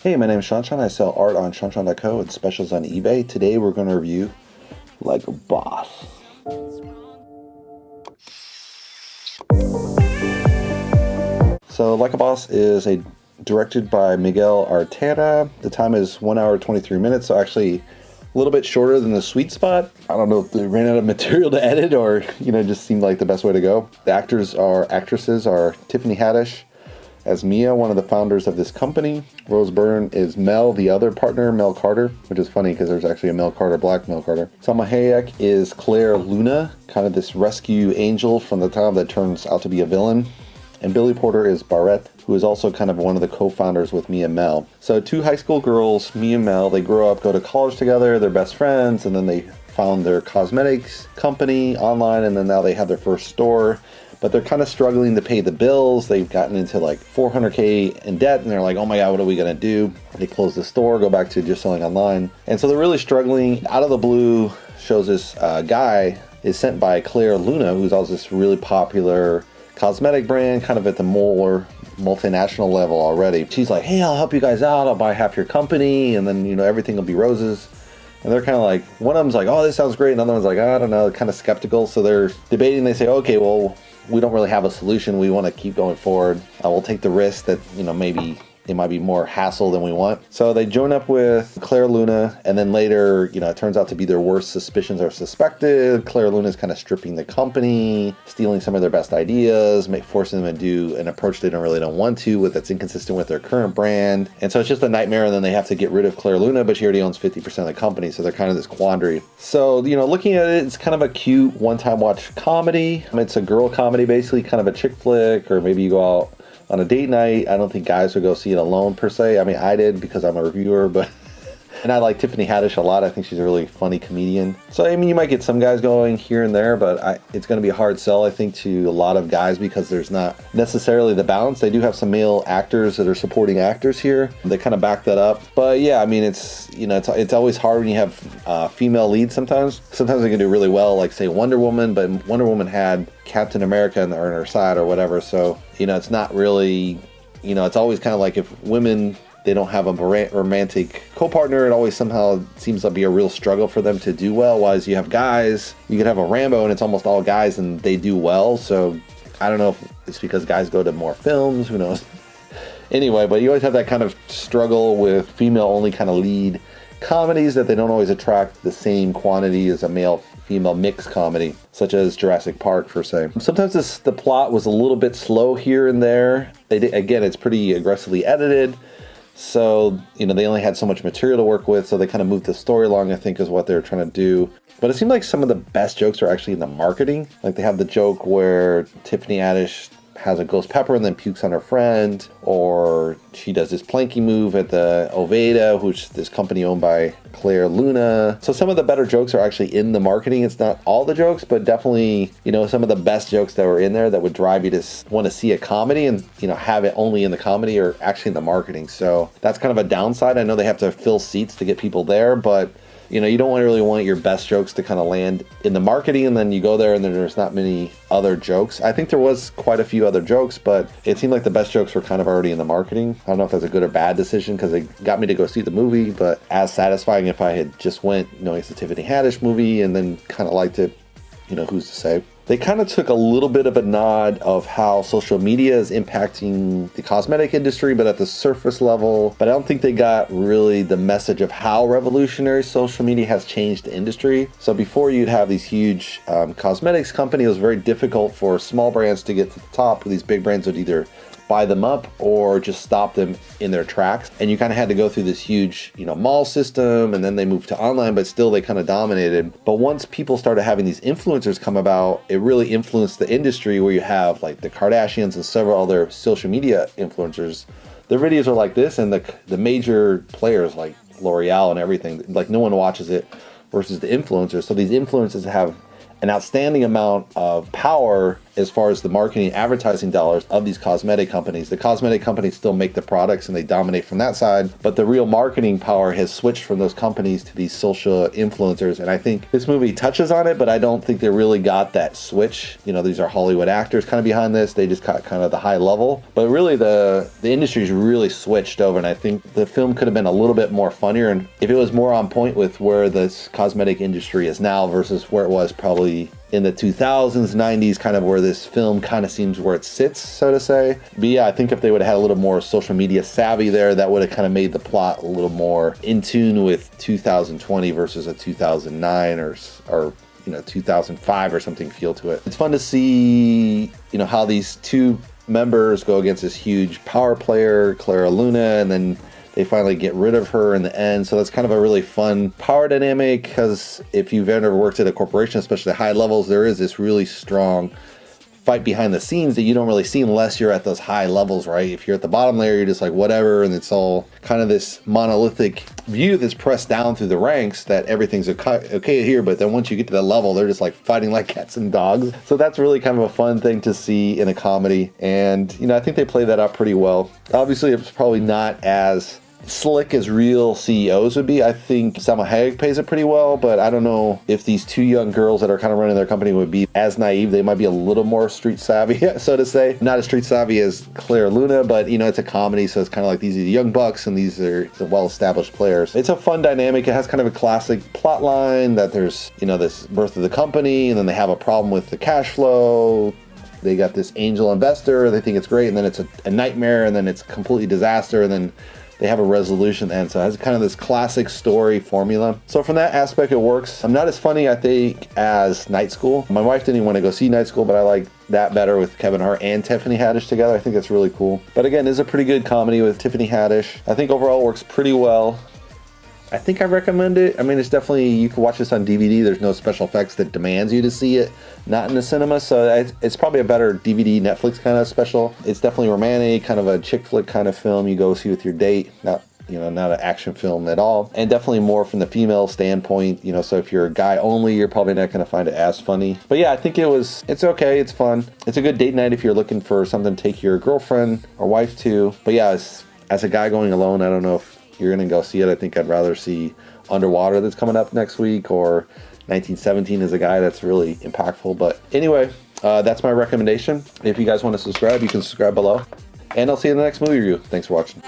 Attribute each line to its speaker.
Speaker 1: Hey, my name is Shanshan. I sell art on shanshan.co and specials on eBay. Today we're going to review Like a Boss. So Like a Boss is directed by Miguel Arteta. The time is 1 hour 23 minutes, so actually a little bit shorter than the sweet spot. I don't know if they ran out of material to edit or, just seemed like the best way to go. The actresses are Tiffany Haddish as Mia, one of the founders of this company. Rose Byrne is Mel, the other partner, Mel Carter, which is funny because there's actually a Mel Carter, black Mel Carter. Salma Hayek is Claire Luna, kind of this rescue angel from the town that turns out to be a villain. And Billy Porter is Barrett, who is also kind of one of the co-founders with Mia and Mel. So two high school girls, Mia and Mel, they grow up, go to college together, they're best friends, and then they found their cosmetics company online, and then now they have their first store. But they're kind of struggling to pay the bills. They've gotten into like $400K in debt, and they're like, oh my God, what are we gonna do? They close the store, go back to just selling online. And so they're really struggling. Out of the blue, shows this guy is sent by Claire Luna, who's also this really popular cosmetic brand, kind of at the more multinational level already. She's like, hey, I'll help you guys out. I'll buy half your company, and then, everything will be roses. And they're kind of like, one of them's like, oh, this sounds great. Another one's like, I don't know, kind of skeptical. So they're debating. They say, okay, well, we don't really have a solution. We want to keep going forward. We'll take the risk that, maybe it might be more hassle than we want. So they join up with Claire Luna, and then later, it turns out to be their worst suspicions are suspected. Claire Luna is kind of stripping the company, stealing some of their best ideas, forcing them to do an approach they don't want to, that's inconsistent with their current brand. And so it's just a nightmare, and then they have to get rid of Claire Luna, but she already owns 50% of the company, so they're kind of this quandary. So, looking at it, it's kind of a cute one-time watch comedy. It's a girl comedy, basically, kind of a chick flick, or maybe you go out on a date night. I don't think guys would go see it alone per se. I mean, I did because I'm a reviewer, but and I like Tiffany Haddish a lot. I think she's a really funny comedian. So, I mean, you might get some guys going here and there, but it's going to be a hard sell, I think, to a lot of guys because there's not necessarily the balance. They do have some male actors that are supporting actors here. They kind of back that up. But yeah, I mean, it's always hard when you have female leads sometimes. Sometimes they can do really well, like say Wonder Woman, but Wonder Woman had Captain America on her side or whatever. So, it's not really, it's always kind of like if women, they don't have a romantic co-partner, it always somehow seems to be a real struggle for them to do well. Whereas you have guys, you could have a Rambo and it's almost all guys and they do well. So I don't know if it's because guys go to more films, who knows. Anyway, but you always have that kind of struggle with female-only kind of lead comedies that they don't always attract the same quantity as a male-female mixed comedy, such as Jurassic Park, per se. Sometimes the plot was a little bit slow here and there. Again, it's pretty aggressively edited. So, they only had so much material to work with, so they kind of moved the story along, I think, is what they were trying to do. But it seemed like some of the best jokes are actually in the marketing. Like they have the joke where Tiffany Haddish has a ghost pepper and then pukes on her friend, or she does this planky move at the Oveda, which is this company owned by Claire Luna. So some of the better jokes are actually in the marketing. It's not all the jokes, but definitely, some of the best jokes that were in there that would drive you to want to see a comedy and, have it only in the comedy or actually in the marketing. So that's kind of a downside. I know they have to fill seats to get people there, but you don't really want your best jokes to kind of land in the marketing, and then you go there and then there's not many other jokes. I think there was quite a few other jokes, but it seemed like the best jokes were kind of already in the marketing. I don't know if that's a good or bad decision because it got me to go see the movie, but as satisfying if I had just went knowing it's a Tiffany Haddish movie and then kind of liked it, who's to say. They kind of took a little bit of a nod of how social media is impacting the cosmetic industry, but at the surface level. But I don't think they got really the message of how revolutionary social media has changed the industry. So before you'd have these huge cosmetics companies, it was very difficult for small brands to get to the top. These big brands would either buy them up or just stop them in their tracks. And you kind of had to go through this huge, mall system, and then they moved to online, but still they kind of dominated. But once people started having these influencers come about, it really influenced the industry where you have like the Kardashians and several other social media influencers. Their videos are like this, and the major players like L'Oreal and everything, like no one watches it versus the influencers. So these influencers have an outstanding amount of power as far as the marketing advertising dollars of these cosmetic companies. The cosmetic companies still make the products and they dominate from that side, but the real marketing power has switched from those companies to these social influencers. And I think this movie touches on it, but I don't think they really got that switch. You know, these are Hollywood actors kind of behind this. They just got kind of the high level, but really the industry's really switched over. And I think the film could have been a little bit more funnier, and if it was more on point with where this cosmetic industry is now versus where it was probably in the 2000s, 90s, kind of where this film kind of seems where it sits, so to say. But yeah, I think if they would have had a little more social media savvy there, that would have kind of made the plot a little more in tune with 2020 versus a 2009 or 2005 or something feel to it. It's fun to see, how these two members go against this huge power player, Clara Luna, and then they finally get rid of her in the end. So that's kind of a really fun power dynamic, because if you've ever worked at a corporation, especially high levels, there is this really strong fight behind the scenes that you don't really see unless you're at those high levels, right? If you're at the bottom layer, you're just like whatever, and it's all kind of this monolithic view that's pressed down through the ranks that everything's okay here, but then once you get to that level, they're just like fighting like cats and dogs. So that's really kind of a fun thing to see in a comedy, and I think they play that out pretty well. Obviously, it's probably not as slick as real CEOs would be. I think Salma Hayek plays it pretty well, but I don't know if these two young girls that are kind of running their company would be as naive. They might be a little more street savvy, so to say. Not as street savvy as Clara Luna, but it's a comedy, so it's kind of like these are the young bucks and these are the well-established players. It's a fun dynamic. It has kind of a classic plot line that there's, this birth of the company, and then they have a problem with the cash flow. They got this angel investor, they think it's great, and then it's a nightmare, and then it's completely disaster, and then they have a resolution at the end. So it has kind of this classic story formula. So from that aspect, it works. I'm not as funny, I think, as Night School. My wife didn't even want to go see Night School, but I like that better with Kevin Hart and Tiffany Haddish together. I think that's really cool. But again, it's a pretty good comedy with Tiffany Haddish. I think overall it works pretty well. I think I recommend it. I mean, it's definitely, you can watch this on DVD. There's no special effects that demands you to see it, not in the cinema. So it's probably a better DVD, Netflix kind of special. It's definitely romantic, kind of a chick flick kind of film you go see with your date. Not an action film at all. And definitely more from the female standpoint, so if you're a guy only, you're probably not going to find it as funny. But yeah, I think it's okay. It's fun. It's a good date night if you're looking for something to take your girlfriend or wife to. But yeah, as a guy going alone, I don't know if you're going to go see it. I think I'd rather see Underwater that's coming up next week, or 1917 as a guy that's really impactful. But anyway, that's my recommendation. If you guys want to subscribe, you can subscribe below. And I'll see you in the next movie review. Thanks for watching.